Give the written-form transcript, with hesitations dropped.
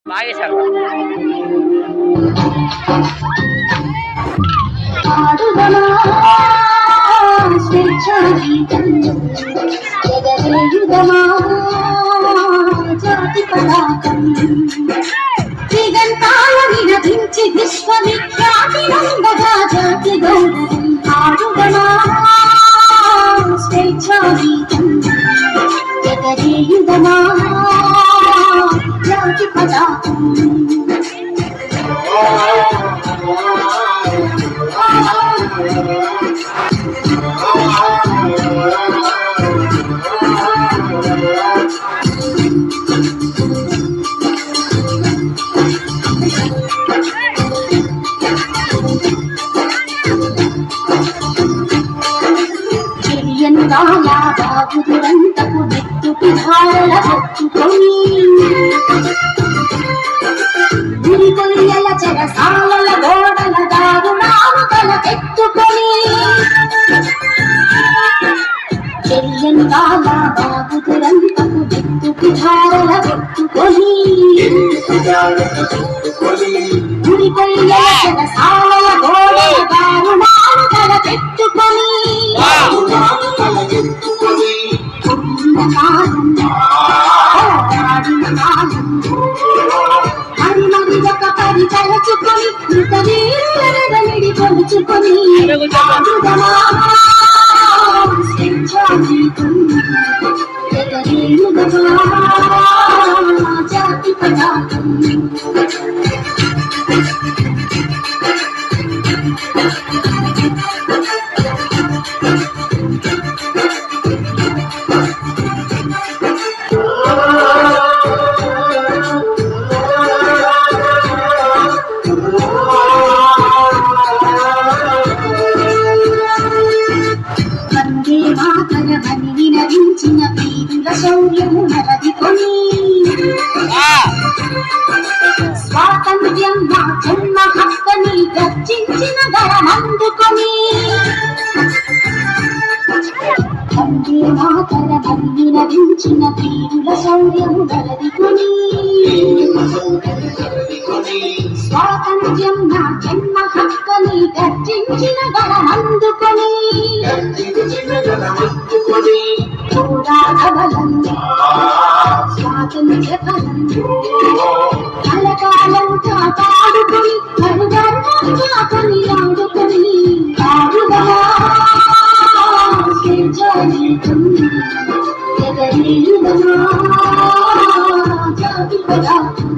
బాగేశారు. దిగంతాల వినదించి విశ్వవిఖ్యాతి రంగగా జాతి గౌరవం ఆడుదమా స్వేచ్ఛాగీతం జగదేయుదమా జాతి పతాకం బాగుదురంతకు నెత్తుకి ధారల పెట్టుకొని గురి కొయ్యల చెరసాల గోడల దారుణాలు తల పెట్టుకొని చెయ్యంగాల బాగుదురంతకు నెత్తుకి ధారల పెట్టుకొని గురి కొయ్యల చెరసాల గోడల దారుణాలు తల పెట్టుకొని తలచుకొని మృతవీరులని కొలుచుకొని జాతి పతాకం వినవించిన వీరుల శౌర్యము నరదికొని స్వాతంత్ర్యం నా జన్మ హక్కని గర్జించిన గరమందుకొని వందే మాతరమని వినవించిన వీరుల శౌర్యము నరదికొని స్వాతంత్ర్యం నా జన్మ హక్కని గర్జించిన గరమందుకొని పోరాటబలం స్వాతంత్ర్య ఫలం కలకాలం కాపాడుకొని కరుగర్వంగా కొనియాడుకొని ఆడుదమా స్వేచ్ఛాగీతం ఎగరేయుదమా జాతి పతాకం